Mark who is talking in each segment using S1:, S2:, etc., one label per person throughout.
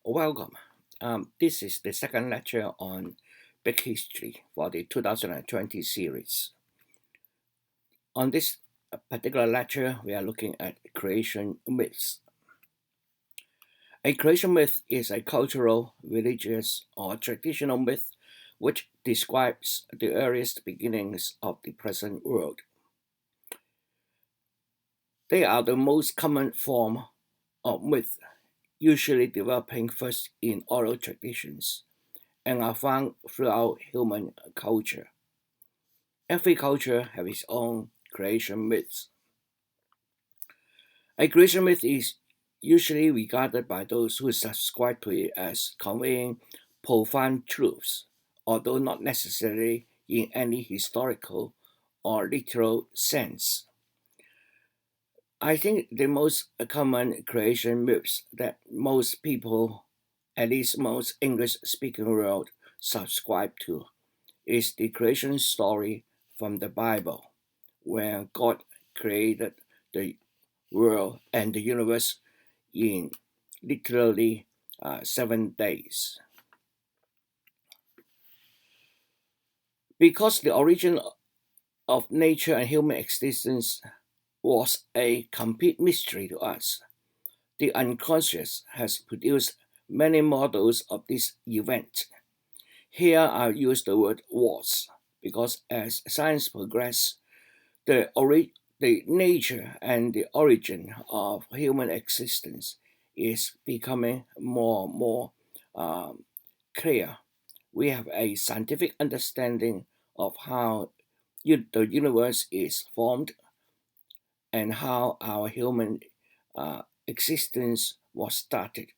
S1: Welcome. This is the second lecture on Big History for the 2020 series. On this particular lecture, we are looking at creation myths. A creation myth is a cultural, religious, or traditional myth which describes the earliest beginnings of the present world. They are the most common form of myth, usually developing first in oral traditions and are found throughout human culture. Every culture has its own creation myths. A creation myth is usually regarded by those who subscribe to it as conveying profound truths, although not necessarily in any historical or literal sense. I think the most common creation myths that most people, at least most English speaking world, subscribe to is the creation story from the Bible, where God created the world and the universe in literally 7 days. Because the origin of nature and human existence was a complete mystery to us, the unconscious has produced many models of this event. Here I use the word was because as science progresses, the nature and the origin of human existence is becoming more and more clear. We have a scientific understanding of how the universe is formed and how our human existence was started.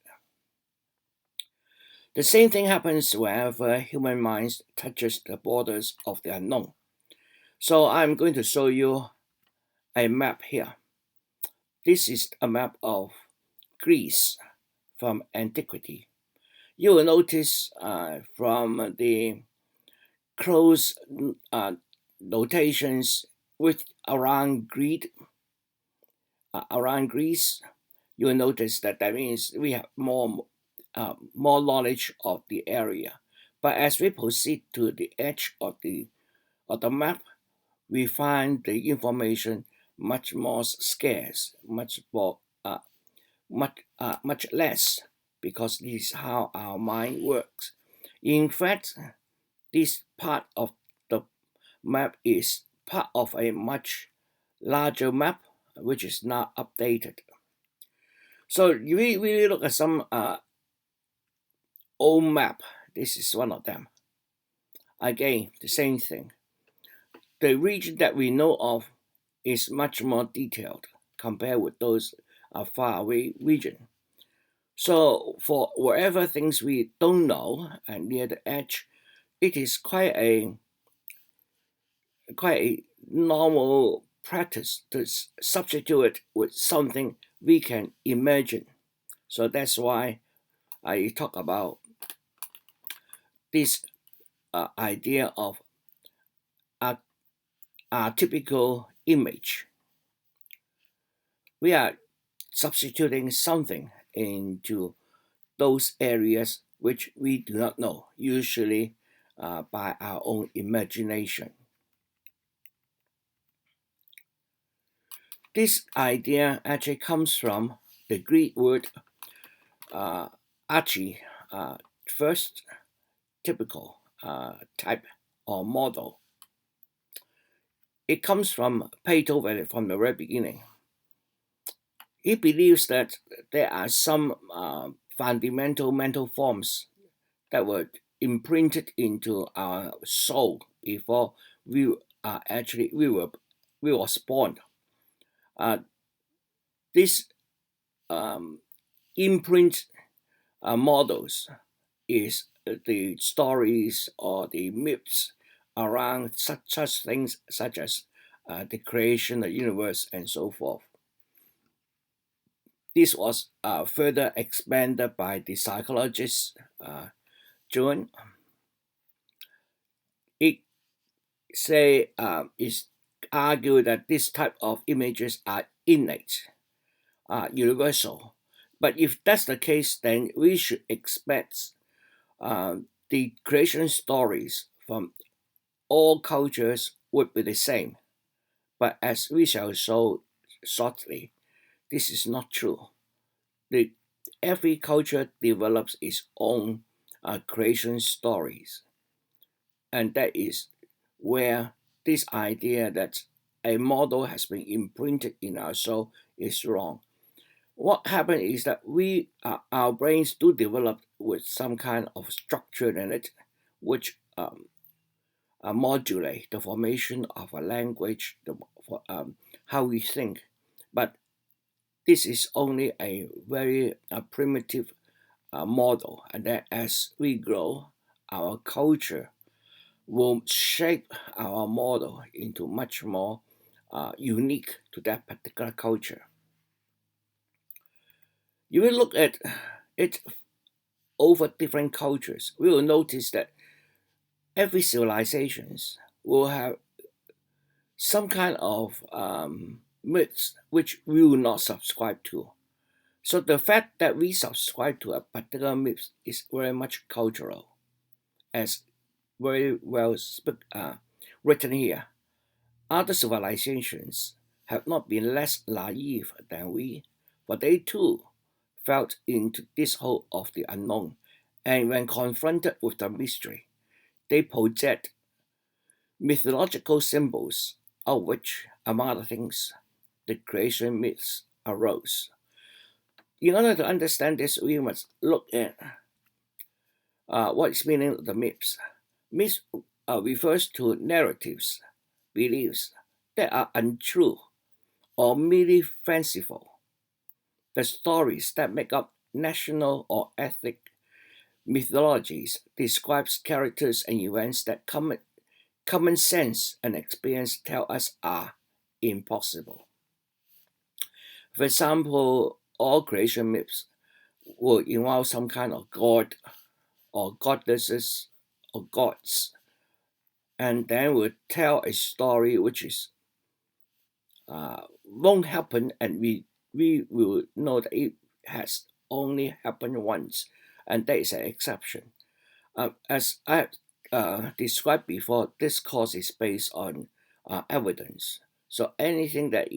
S1: The same thing happens whenever human minds touches the borders of the unknown. So I'm going to show you a map here. This is a map of Greece from antiquity. You will notice from the close notations with around Greece, you will notice that means we have more knowledge of the area. But as we proceed to the edge of the map, we find the information much more scarce, much less, because this is how our mind works. In fact, this part of the map is part of a much larger map, which is now updated. So we look at some old map. This is one of them. Again, the same thing. The region that we know of is much more detailed compared with those far away region. So for whatever things we don't know and near the edge, it is quite a normal practice to substitute it with something we can imagine. So that's why I talk about this idea of a, a typical image. We are substituting something into those areas which we do not know, usually by our own imagination. This idea actually comes from the Greek word archi, first typical type or model. It comes from Plato from the very beginning. He believes that there are some fundamental mental forms that were imprinted into our soul before we are actually we was born. Uh, this imprint models is the stories or the myths around such things such as the creation of the universe and so forth. This was further expanded by the psychologist Jung. It is argued that this type of images are innate, universal. But if that's the case, then we should expect uh, the creation stories from all cultures would be the same. But as we shall show shortly, this is not true. The, every culture develops its own creation stories, and that is where this idea that a model has been imprinted in our soul is wrong. What happens is that our brains do develop with some kind of structure in it, which modulate the formation of a language, how we think. But this is only a very primitive model, and that as we grow, our culture will shape our model into much more unique to that particular culture. If we look at it over different cultures, we will notice that every civilizations will have some kind of myths which we will not subscribe to. So the fact that we subscribe to a particular myth is very much cultural, as very well written here. Other civilizations have not been less naive than we, but they too felt into this hole of the unknown, and when confronted with the mystery, they project mythological symbols, of which, among other things, the creation myths arose. In order to understand this, we must look at what is meaning of the myths. Myths refers to narratives, beliefs that are untrue or merely fanciful. The stories that make up national or ethnic mythologies describes characters and events that common sense and experience tell us are impossible. For example, all creation myths will involve some kind of god or goddesses or gods, and then will tell a story which is won't happen, and we will know that it has only happened once, and that is an exception. As I have described before, this course is based on evidence. So anything that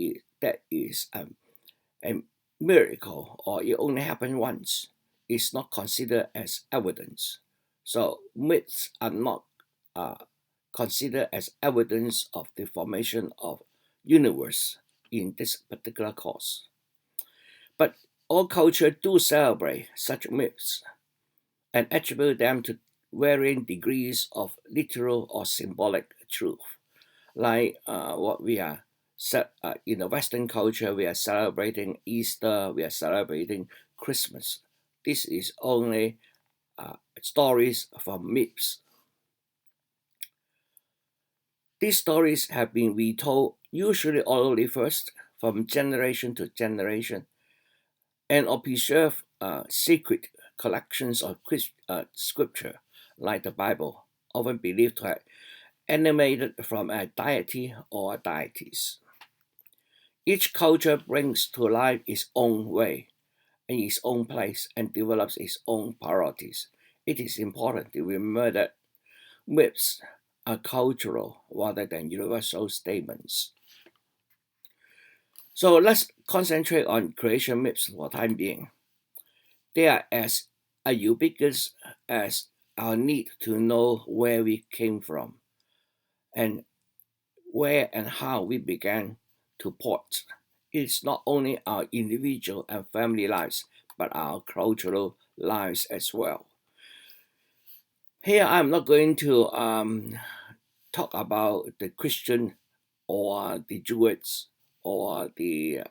S1: is a miracle or it only happened once is not considered as evidence. So myths are not uh, considered as evidence of the formation of universe in this particular course. But all culture do celebrate such myths and attribute them to varying degrees of literal or symbolic truth. Like what we are in the Western culture, we are celebrating Easter, we are celebrating Christmas. This is only stories from myths. These stories have been retold, usually orally first, from generation to generation, and or preserve secret collections of scripture, like the Bible, often believed to have emanated from a deity or deities. Each culture brings to life its own way, in its own place, and develops its own priorities. It is important to remember that myths are cultural rather than universal statements. So let's concentrate on creation myths for the time being. They are as ubiquitous as our need to know where we came from and where and how we began to port. It's not only our individual and family lives, but our cultural lives as well. Here, I'm not going to talk about the Christian or the Jews or the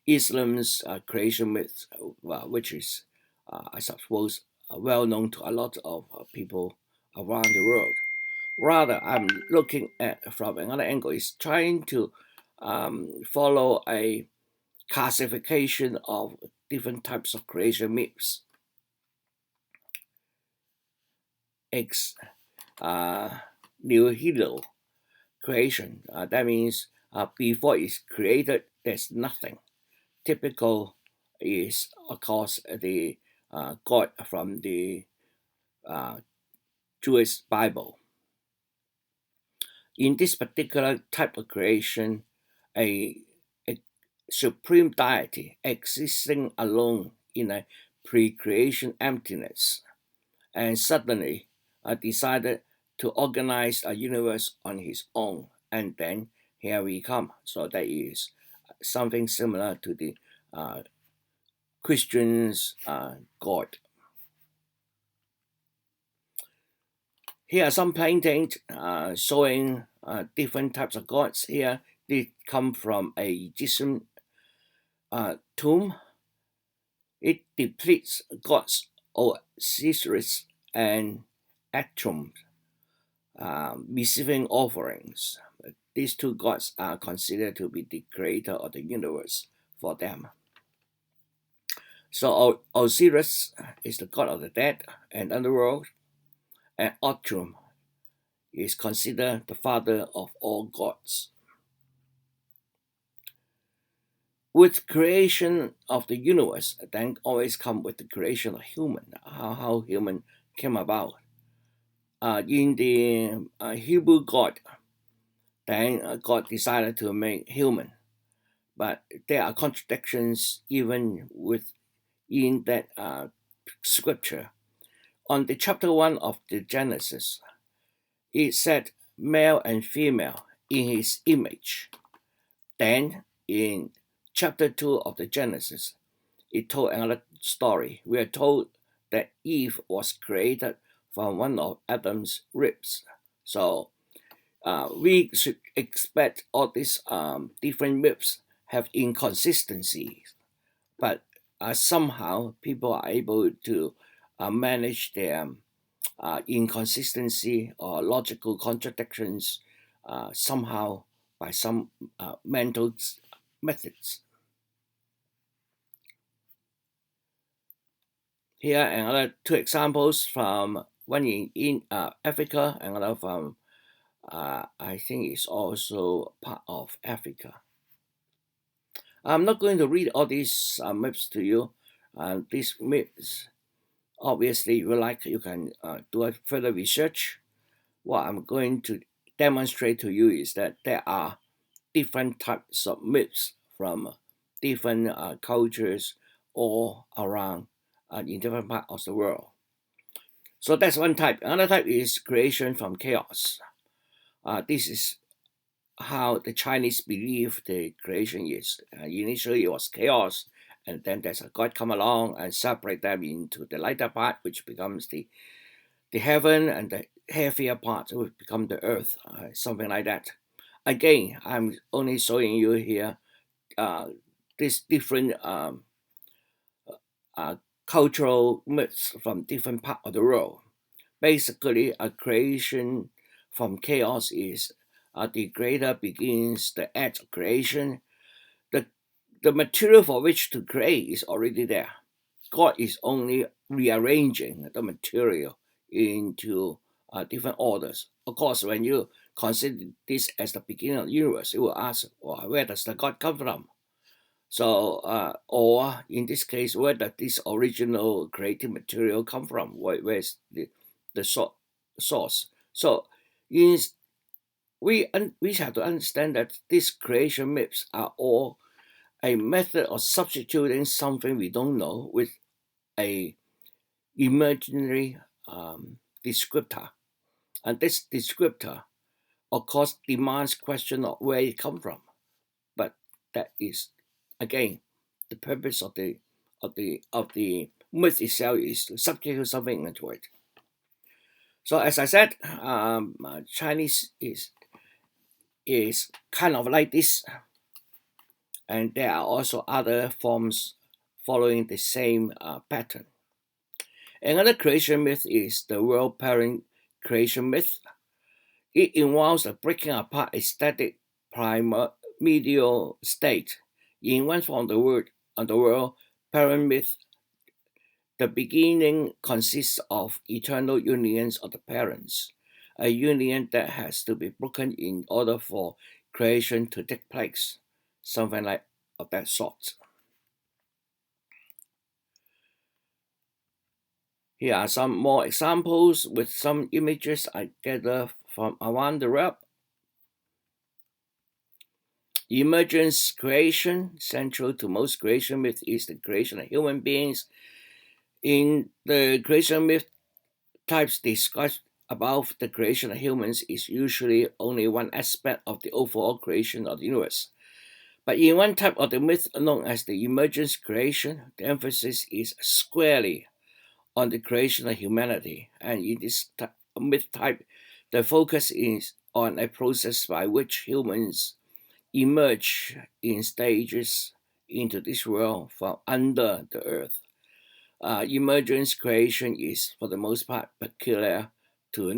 S1: Islam's creation myth, which is, I suppose, well known to a lot of people around the world. Rather, I'm looking at from another angle, is trying to follow a classification of different types of creation myths. Ex nihilo creation. That means before it's created, there's nothing. Typical is, of course, the God from the Jewish Bible. In this particular type of creation, a supreme deity existing alone in a pre-creation emptiness, and suddenly decided to organize a universe on his own, and then here we come. So that is something similar to the Christians' God. Here are some paintings showing different types of gods. Here they come from a Egyptian tomb. It depicts gods Osiris and Atum receiving offerings. These two gods are considered to be the creator of the universe for them. So Osiris is the god of the dead and underworld, and Atum is considered the father of all gods. With creation of the universe, then always come with the creation of human, how human came about. In the Hebrew God, then God decided to make human, but there are contradictions even within that scripture. On the chapter 1 of the Genesis, it said male and female in his image. Then in chapter 2 of the Genesis, it told another story. We are told that Eve was created from one of Adam's ribs. So we should expect all these different ribs have inconsistencies, but somehow people are able to manage their inconsistency or logical contradictions somehow by some mental methods. Here another two examples from one in Africa, another from I think it's also part of Africa. I'm not going to read all these maps to you. These maps, obviously, if you like, you can do a further research. What I'm going to demonstrate to you is that there are different types of myths from different cultures all around in different parts of the world. So that's one type. Another type is creation from chaos. This is how the Chinese believe the creation is. Initially, it was chaos, and then there's a God come along and separate them into the lighter part, which becomes the heaven, and the heavier part will become the earth, something like that. Again, I'm only showing you here these different cultural myths from different parts of the world. Basically, a creation from chaos is the creator begins the act of creation. The material for which to create is already there. God is only rearranging the material into different orders. Of course, when you consider this as the beginning of the universe, you will ask, well, where does the God come from? So, or in this case, where does this original creative material come from? Where's the source? So, we have to understand that these creation myths are all a method of substituting something we don't know with a imaginary descriptor, and this descriptor, of course, demands question of where it come from. But that is, again, the purpose of the myth itself is to substitute something into it. So as I said, Chinese is kind of like this, and there are also other forms following the same pattern. Another creation myth is the world parent creation myth. It involves the breaking apart a static primordial state. In one form of the world parent myth, the beginning consists of eternal unions of the parents, a union that has to be broken in order for creation to take place, something like of that sort. Here are some more examples with some images I gathered from around the web. Emergence creation, central to most creation myths, is the creation of human beings. In the creation myth types discussed above, the creation of humans is usually only one aspect of the overall creation of the universe. But in one type of the myth known as the emergence creation, the emphasis is squarely on the creation of humanity. And in this myth type, the focus is on a process by which humans emerge in stages into this world from under the earth. Emergence creation is, for the most part, peculiar to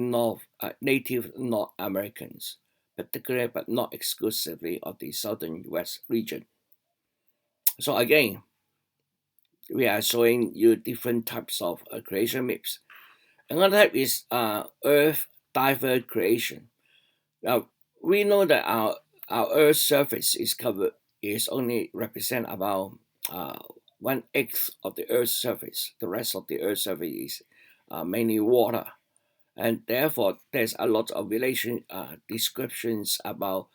S1: native North Americans, particularly but not exclusively of the southern West region. So again, we are showing you different types of creation myths. Another type is Earth diver creation. Now, we know that our Earth's surface is only represent about uh, 1/8 of the Earth's surface. The rest of the Earth's surface is mainly water, and therefore there's a lot of descriptions about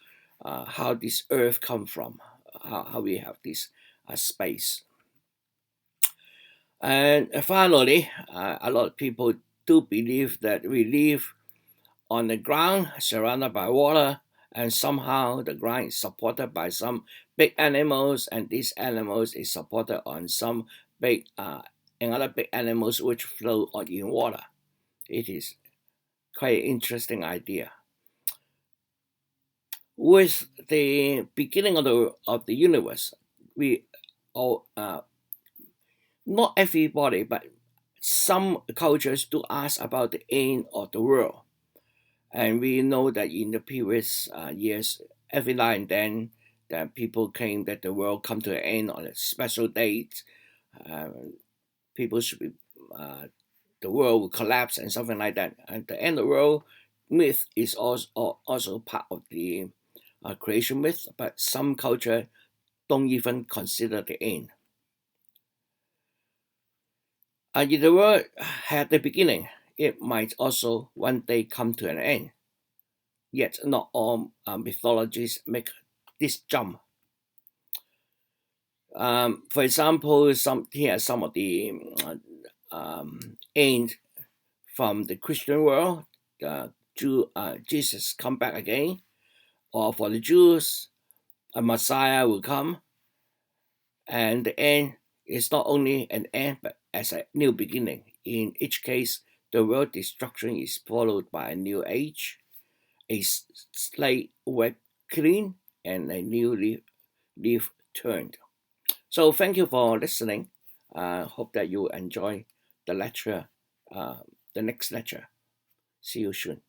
S1: how this Earth come from, how we have this space. And finally, a lot of people do believe that we live on the ground surrounded by water, and somehow the ground is supported by some big animals, and these animals is supported on some big another big animals which float on in water. It is quite an interesting idea. With the beginning of the universe, we all not everybody, but some cultures do ask about the end of the world. And we know that in the previous years, every now and then, that people claim that the world come to an end on a special date. Uh, People should be, the world will collapse and something like that. And the end of the world myth is also part of the creation myth, but some culture don't even consider the end. If the world had the beginning, it might also one day come to an end. Yet not all mythologies make this jump. For example, here are some of the end from the Christian world. Jesus come back again, or for the Jews, a Messiah will come, and the end is not only an end but as a new beginning. In each case, the world destruction is followed by a new age, a slate wiped clean, and a new leaf turned. So thank you for listening. Hope that you enjoy the lecture, the next lecture. See you soon.